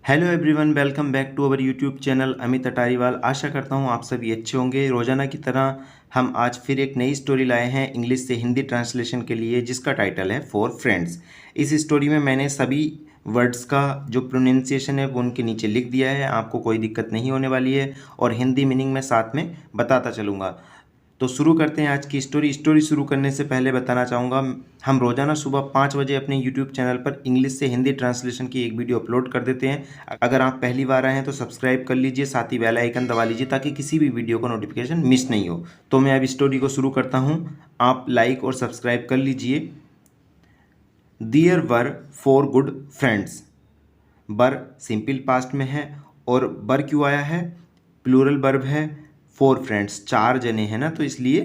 Hello everyone, welcome back to our YouTube channel Amit Atariwal. आशा करता हूँ आप सभी अच्छे होंगे। रोजाना की तरह हम आज फिर एक नई स्टोरी लाए हैं इंग्लिश से हिंदी ट्रांसलेशन के लिए, जिसका टाइटल है फॉर फ्रेंड्स। इस स्टोरी में मैंने सभी वर्ड्स का जो प्रोनाउंसिएशन है वो उनके नीचे लिख दिया है, आपको कोई दिक्कत नहीं होने वाली है और हिंदी मीनिंग में साथ में बताता चलूँगा। तो शुरू करते हैं आज की स्टोरी शुरू करने से पहले बताना चाहूँगा, हम रोज़ाना सुबह 5 बजे अपने यूट्यूब चैनल पर इंग्लिश से हिंदी ट्रांसलेशन की एक वीडियो अपलोड कर देते हैं। अगर आप पहली बार आए हैं तो सब्सक्राइब कर लीजिए, साथ ही बेल आइकन दबा लीजिए ताकि किसी भी वीडियो का नोटिफिकेशन मिस नहीं हो। तो मैं अब स्टोरी को शुरू करता हूँ, आप लाइक और सब्सक्राइब कर लीजिए। There were 4 good friends. Were simple past में है और बर क्यों आया है, प्लूरल वर्ब है। 4 फ्रेंड्स, 4 जने हैं ना, तो इसलिए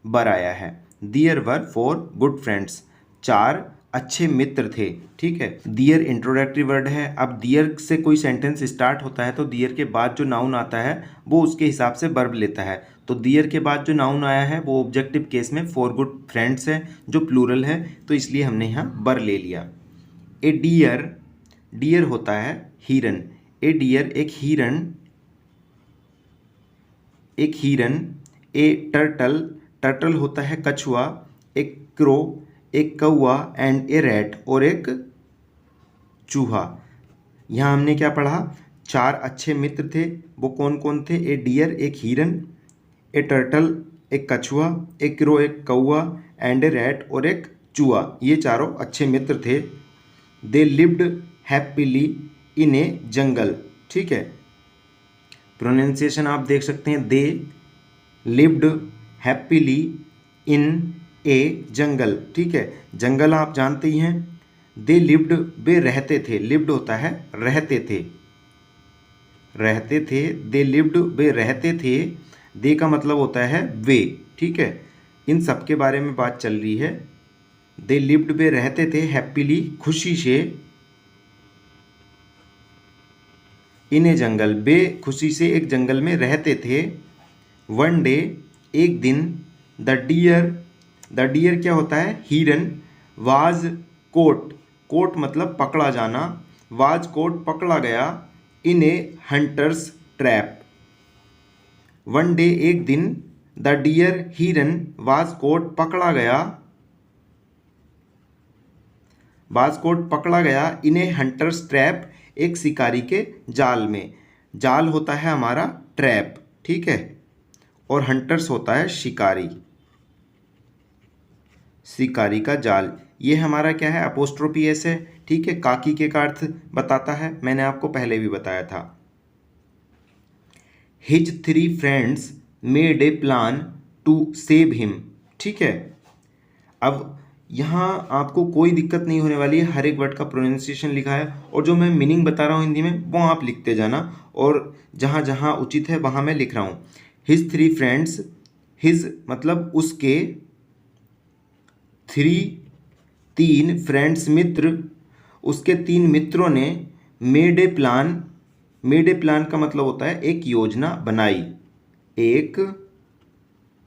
बर आया है। दियर वर 4 गुड फ्रेंड्स, 4 अच्छे मित्र थे। ठीक है, दियर इंट्रोडक्टरी वर्ड है। अब दियर से कोई सेंटेंस स्टार्ट होता है तो दियर के बाद जो नाउन आता है वो उसके हिसाब से वर्ब लेता है। तो दियर के बाद जो नाउन आया है वो ऑब्जेक्टिव केस में 4 गुड फ्रेंड्स है जो प्लूरल है, तो इसलिए हमने यहाँ बर ले लिया। ए डियर, डियर होता है हिरन। ए डियर एक हिरन, एक हिरन। ए टर्टल, टर्टल होता है कछुआ। एक क्रो, एक कौआ। एंड ए रैट, और एक चूहा। यहाँ हमने क्या पढ़ा, 4 अच्छे मित्र थे। वो कौन कौन थे, ए डियर एक हिरन, ए टर्टल एक कछुआ, एक क्रो एक कौआ, एंड ए रैट और एक चूहा। ये चारों अच्छे मित्र थे। दे लिव्ड हैप्पीली इन ए जंगल। ठीक है, प्रोनाउंसिएशन आप देख सकते हैं, दे लिव्ड हैप्पीली इन ए जंगल। ठीक है, जंगल आप जानते ही हैं। दे लिव्ड, वे रहते थे। लिव्ड होता है रहते थे, रहते थे। दे लिव्ड, वे रहते थे। दे का मतलब होता है वे। ठीक है, इन सब के बारे में बात चल रही है। दे लिव्ड, वे रहते थे, हैप्पीली खुशी से, इन ए जंगल, वे खुशी से एक जंगल में रहते थे। वन डे, एक दिन। द डियर, द डियर क्या होता है, हिरन। वाज कोट, कोट मतलब पकड़ा जाना। वाज कोट पकड़ा गया इन ए हंटर्स ट्रैप। वन डे एक दिन। द डियर हिरन वाज कोट पकड़ा गया, वाज कोट पकड़ा गया इन ए हंटर्स ट्रैप, एक शिकारी के जाल में। जाल होता है हमारा ट्रैप। ठीक है, और हंटर्स होता है शिकारी, शिकारी का जाल। ये हमारा क्या है, अपोस्ट्रोफी एस है। ठीक है, काकी के का अर्थ बताता है, मैंने आपको पहले भी बताया था। His 3 friends made a plan to save him. ठीक है, अब यहाँ आपको कोई दिक्कत नहीं होने वाली है, हर एक वर्ड का प्रोनाउंसिएशन लिखा है और जो मैं मीनिंग बता रहा हूँ हिंदी में वो आप लिखते जाना, और जहाँ जहाँ उचित है वहाँ मैं लिख रहा हूँ। हिज 3 फ्रेंड्स, हिज मतलब उसके, 3 फ्रेंड्स मित्र, उसके 3 मित्रों ने made a plan, made a plan का मतलब होता है एक योजना बनाई, एक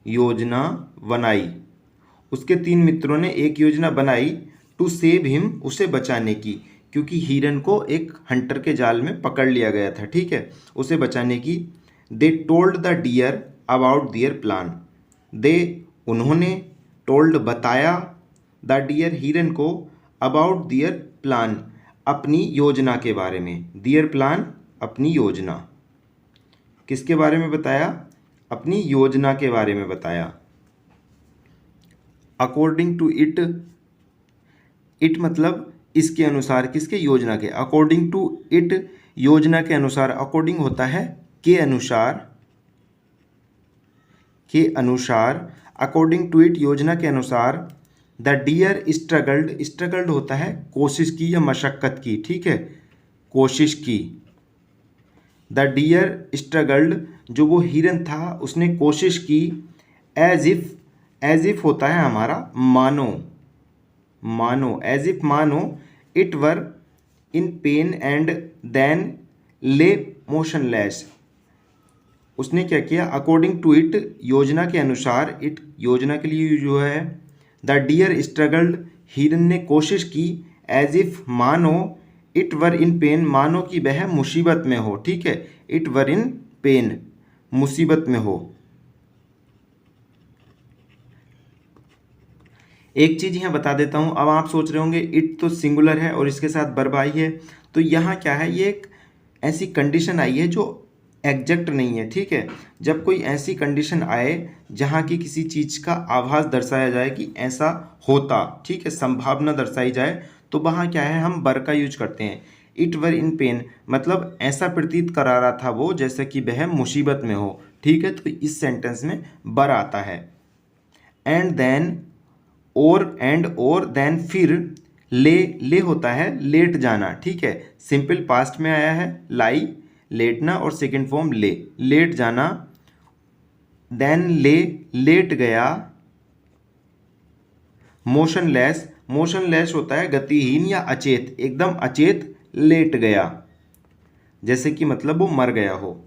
योजना बनाई। उसके 3 मित्रों ने एक योजना बनाई टू सेव हिम, उसे बचाने की, क्योंकि हिरन को एक हंटर के जाल में पकड़ लिया गया था। ठीक है, उसे बचाने की। They told the deer about their plan. They उन्होंने, टोल्ड बताया, द डियर हिरन को, अबाउट दियर प्लान अपनी योजना के बारे में। दियर प्लान अपनी योजना, किसके बारे में बताया, अपनी योजना के बारे में बताया। अकॉर्डिंग टू इट, इट मतलब इसके अनुसार, किसके, योजना के। अकॉर्डिंग टू इट, योजना के अनुसार। अकॉर्डिंग होता है के अनुसार, के अनुसार। अकॉर्डिंग टू इट, योजना के अनुसार। द डियर स्ट्रगल्ड, स्ट्रगल्ड होता है कोशिश की या मशक्कत की। ठीक है, कोशिश की। द डियर स्ट्रगल्ड, जो वो हिरन था उसने कोशिश की। एज इफ, एज इफ होता है हमारा मानो, मानो, एज इफ मानो। It were in pain and then lay motionless. उसने क्या किया, अकॉर्डिंग टू इट, योजना के अनुसार। इट योजना के लिए जो है। द डियर स्ट्रगल्ड, हिरन ने कोशिश की। एज इफ मानो, इट वर इन पेन, मानो कि वह मुसीबत में हो। ठीक है, इट वर इन पेन, मुसीबत में हो। एक चीज यहाँ बता देता हूँ, अब आप सोच रहे होंगे इट तो सिंगुलर है और इसके साथ वर्ब आई है, तो यहाँ क्या है, ये एक ऐसी कंडीशन आई है जो एग्जैक्ट नहीं है। ठीक है, जब कोई ऐसी कंडीशन आए जहाँ की किसी चीज का आभास दर्शाया जाए कि ऐसा होता, ठीक है, संभावना दर्शाई जाए, तो वहाँ क्या है, हम वर का यूज करते हैं। इट वर इन पेन मतलब ऐसा प्रतीत करा रहा था वो जैसे कि वह मुसीबत में हो। ठीक है, तो इस सेंटेंस में वर आता है। एंड देन, और देन फिर, ले होता है लेट जाना। ठीक है, सिंपल पास्ट में आया है, लाई लेटना, और सेकंड फॉर्म लेट जाना। देन लेट गया। मोशनलेस होता है गतिहीन या अचेत, एकदम अचेत लेट गया, जैसे कि मतलब वो मर गया हो।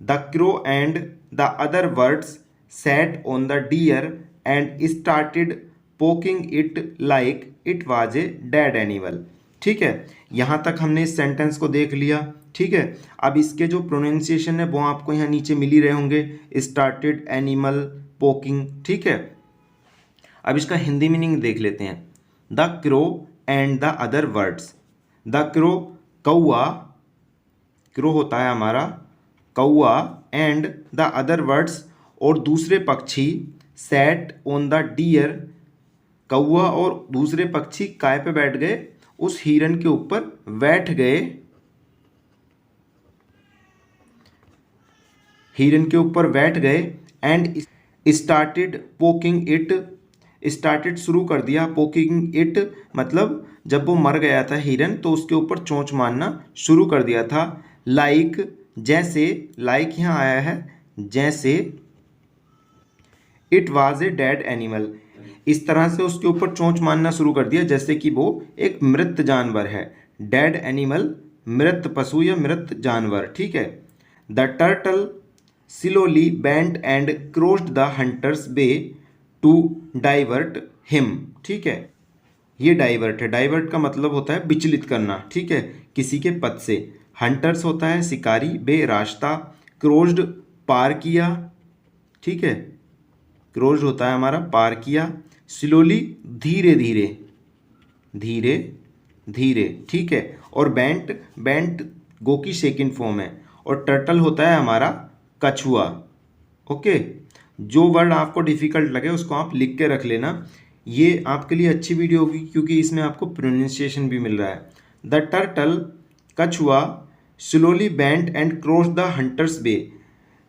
The crow and the other birds sat on the deer and started poking it like it was a dead animal. ठीक है, यहाँ तक हमने इस सेंटेंस को देख लिया। ठीक है, अब इसके जो प्रोनाउंसिएशन है वो आपको यहाँ नीचे मिल ही रहे होंगे, स्टार्टेड, एनिमल, पोकिंग। ठीक है, अब इसका हिंदी मीनिंग देख लेते हैं। The crow and the other birds, the crow कौआ, क्रो होता है हमारा कौआ, एंड द अदर बर्ड्स और दूसरे पक्षी, सैट ऑन द डियर, कौआ और दूसरे पक्षी काय पे बैठ गए, उस हिरन के ऊपर बैठ गए, हिरन के ऊपर बैठ गए। And started poking it, started शुरू कर दिया, पोकिंग इट मतलब जब वो मर गया था हिरन तो उसके ऊपर चोंच मारना शुरू कर दिया था। लाइक जैसे, लाइक यहाँ आया है जैसे, it was a dead animal, इस तरह से उसके ऊपर चोंच मारना शुरू कर दिया जैसे कि वो एक मृत जानवर है। डेड एनिमल मृत पशु या मृत जानवर। ठीक है, the turtle slowly bent and crossed the hunters way to divert him. ठीक है, ये डाइवर्ट है, डाइवर्ट का मतलब होता है विचलित करना। ठीक है, किसी के पथ से। हंटर्स होता है शिकारी, बे रास्ता, क्रोस्ड पार किया। ठीक है, क्रोस्ड होता है हमारा पार किया, स्लोली धीरे धीरे, धीरे धीरे। ठीक है, और बेंट गो की सेकंड फॉर्म है, और टर्टल होता है हमारा कछुआ। ओके, जो वर्ड आपको डिफिकल्ट लगे उसको आप लिख के रख लेना, ये आपके लिए अच्छी वीडियो होगी क्योंकि इसमें आपको प्रोनाउंसिएशन भी मिल रहा है। द टर्टल कछुआ slowly bent and cross the hunters bay,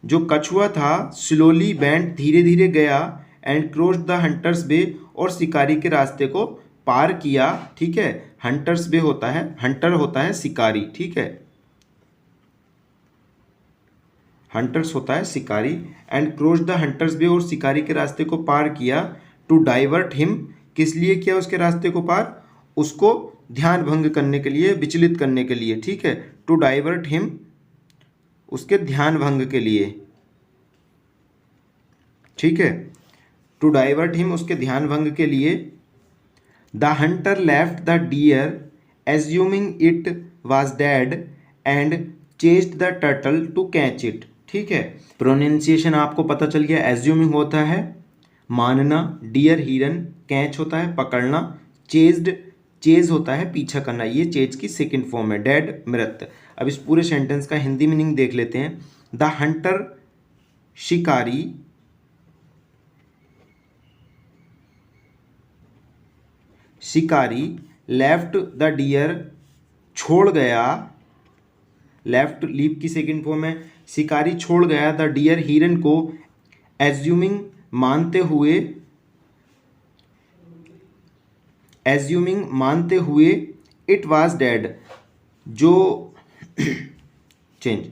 जो कछुआ था स्लोली बेंट धीरे धीरे गया, and cross the hunters bay और शिकारी के रास्ते को पार किया। ठीक है, हंटर्स बे होता है, हंटर होता है शिकारी। ठीक है, हंटर्स होता है शिकारी, and cross the hunters bay और शिकारी के रास्ते को पार किया। टू डाइवर्ट हिम, किस लिए किया उसके रास्ते को पार, उसको ध्यान भंग करने के लिए, विचलित करने के लिए। ठीक है, टू डाइवर्ट हिम, उसके ध्यान भंग के लिए। ठीक है, टू डाइवर्ट हिम, उसके ध्यान भंग के लिए। The hunter left the deer assuming it was dead and chased the turtle to catch it. ठीक है, प्रोनाउंसिएशन आपको पता चल गया। एज्यूमिंग होता है मानना, डियर हिरन, कैच होता है पकड़ना, चेज्ड, चेज होता है पीछा करना, ये चेज की सेकंड फॉर्म है, डेड मृत। अब इस पूरे सेंटेंस का हिंदी मीनिंग देख लेते हैं। द हंटर शिकारी शिकारी लेफ्ट द डियर छोड़ गया, लेफ्ट लीव की सेकंड फॉर्म है, शिकारी छोड़ गया द डियर हिरन को, एज्यूमिंग मानते हुए, एज्यूमिंग मानते हुए, इट वाज डेड जो change.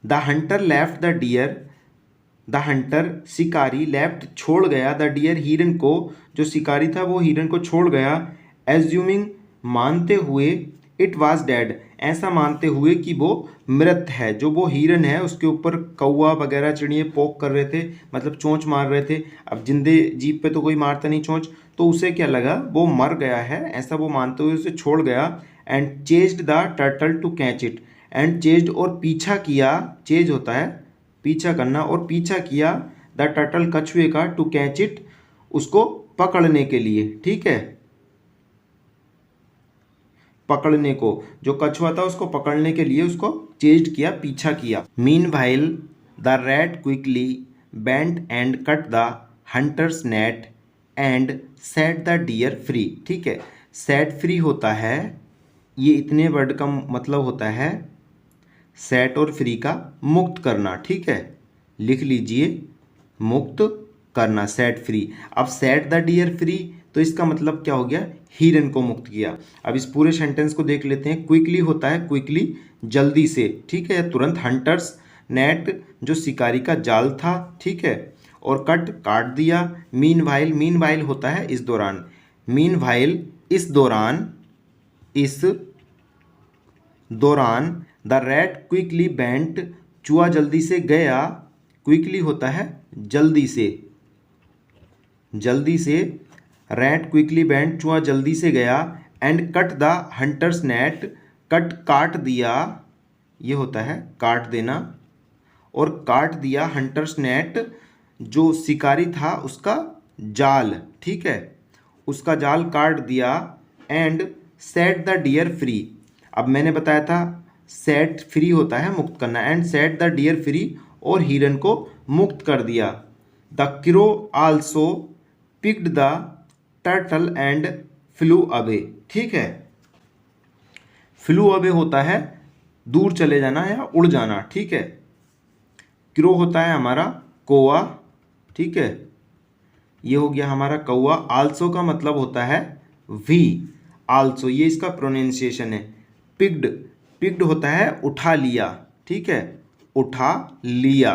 The hunter left the deer, the hunter शिकारी लेफ्ट छोड़ गया द डियर हिरन को, जो शिकारी था वो हिरन को छोड़ गया, एज्यूमिंग मानते हुए, इट वाज डेड ऐसा मानते हुए कि वो मृत है। जो वो हिरन है उसके ऊपर कौवा वगैरह चिड़िए पोक कर रहे थे, मतलब चोंच मार रहे थे। अब जिंदे जीव पे तो कोई मारता नहीं चोंच, तो उसे क्या लगा वो मर गया है, ऐसा वो मानते हुए उसे छोड़ गया। And chased the turtle to catch it. And chased और पीछा किया, चेज होता है पीछा करना, और पीछा किया द टर्टल कछुए का, टू कैच इट उसको पकड़ने के लिए, ठीक है, पकड़ने को, जो कछुआ था उसको पकड़ने के लिए उसको चेज्ड किया, पीछा किया। Meanwhile the rat quickly went and cut the hunter's net and set the deer free, ठीक है। सेट फ्री होता है, ये इतने वर्ड का मतलब होता है सेट और फ्री का मुक्त करना, ठीक है, लिख लीजिए, मुक्त करना, सेट फ्री। अब सेट द डियर फ्री तो इसका मतलब क्या हो गया, हिरन को मुक्त किया। अब इस पूरे सेंटेंस को देख लेते हैं। क्विकली होता है क्विकली, जल्दी से, ठीक है, तुरंत। हंटर्स नेट जो शिकारी का जाल था, ठीक है, और कट काट दिया। मीनवाइल, मीनवाइल होता है इस दौरान, मीनवाइल इस दौरान, इस दौरान। द रैट क्विकली बेंट, चूहा जल्दी से गया, क्विकली होता है जल्दी से, जल्दी से। रैट क्विकली बेंट, चूहा जल्दी से गया। And cut the hunter's net, cut काट दिया, ये होता है काट देना, और काट दिया हंटर्स नेट जो शिकारी था उसका जाल, ठीक है, उसका जाल काट दिया। And set the deer free, अब मैंने बताया था सेट फ्री होता है मुक्त करना, and set the deer free और हिरन को मुक्त कर दिया। The crow also picked the turtle and flew away, ठीक है। फ्लू अवे होता है दूर चले जाना या उड़ जाना, ठीक है। क्रो होता है हमारा कौवा, ठीक है, ये हो गया हमारा कौवा। आल्सो का मतलब होता है वी, आल्सो ये इसका प्रोनाउंसिएशन है। पिक्ड, पिक्ड होता है उठा लिया, ठीक है, उठा लिया।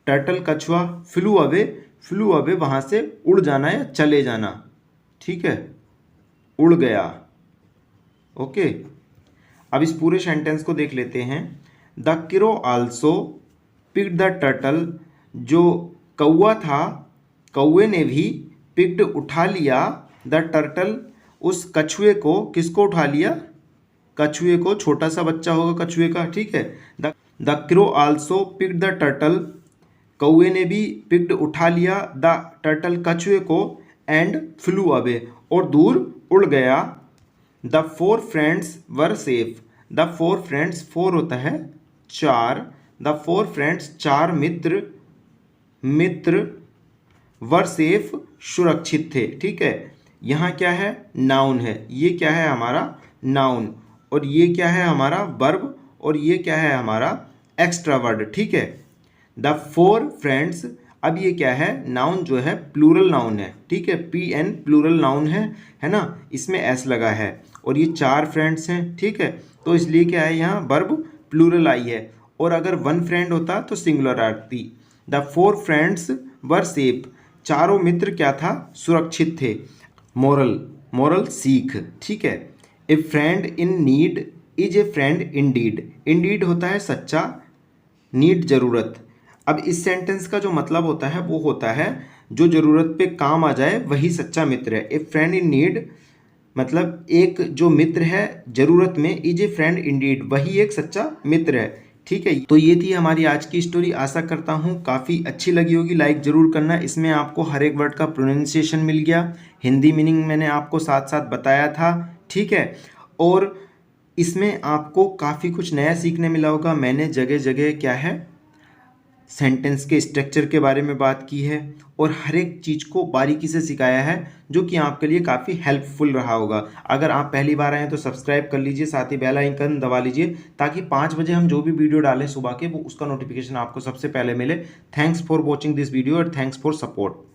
टर्टल कछुआ, फ्लू अवे, फ्लू अवे वहाँ से उड़ जाना या चले जाना, ठीक है, उड़ गया। ओके, अब इस पूरे सेंटेंस को देख लेते हैं। The crow also picked the turtle, जो कौवा था, कौवे ने भी पिक्ड उठा लिया, द टर्टल उस कछुए को, किसको उठा लिया, कछुए को, छोटा सा बच्चा होगा कछुए का, ठीक है। The crow also picked the turtle, कौवे ने भी पिक्ड उठा लिया द टर्टल कछुए को, एंड फ्लू अवे और दूर उड़ गया। The four friends were safe, the four friends, four होता है चार, द फोर फ्रेंड्स चार मित्र, मित्र वर सेफ सुरक्षित थे, ठीक है। यहाँ क्या है, नाउन है, ये क्या है हमारा नाउन, और ये क्या है हमारा वर्ब, और ये क्या है हमारा एक्स्ट्रा वर्ड, ठीक है। द फोर फ्रेंड्स, अब ये क्या है, नाउन जो है प्लूरल नाउन है, ठीक है, PN प्लूरल नाउन है ना, इसमें S लगा है, और ये चार फ्रेंड्स हैं, ठीक है, तो इसलिए क्या है यहाँ वर्ब प्लूरल आई है, और अगर वन फ्रेंड होता तो सिंगुलर आती। The four friends were safe, चारों मित्र क्या था, सुरक्षित थे। मोरल, मोरल सीख, ठीक है। ए friend in need is a friend Indeed, Indeed होता है सच्चा, नीड जरूरत। अब इस सेंटेंस का जो मतलब होता है वो होता है जो जरूरत पे काम आ जाए वही सच्चा मित्र है। ए फ्रेंड इन नीड मतलब एक जो मित्र है जरूरत में, इज ए फ्रेंड इंडीड, वही एक सच्चा मित्र है, ठीक है। तो ये थी हमारी आज की स्टोरी, आशा करता हूँ काफ़ी अच्छी लगी होगी। लाइक ज़रूर करना, इसमें आपको हर एक वर्ड का प्रोनाउंसिएशन मिल गया, हिंदी मीनिंग मैंने आपको साथ साथ बताया था, ठीक है, और इसमें आपको काफ़ी कुछ नया सीखने मिला होगा। मैंने जगह जगह क्या है सेंटेंस के स्ट्रक्चर के बारे में बात की है, और हर एक चीज़ को बारीकी से सिखाया है, जो कि आपके लिए काफ़ी हेल्पफुल रहा होगा। अगर आप पहली बार आए हैं तो सब्सक्राइब कर लीजिए, साथ ही बेल आइकन दबा लीजिए, ताकि 5 बजे हम जो भी वीडियो डालें सुबह के, वो उसका नोटिफिकेशन आपको सबसे पहले मिले। Thanks for watching this video और थैंक्स फॉर सपोर्ट।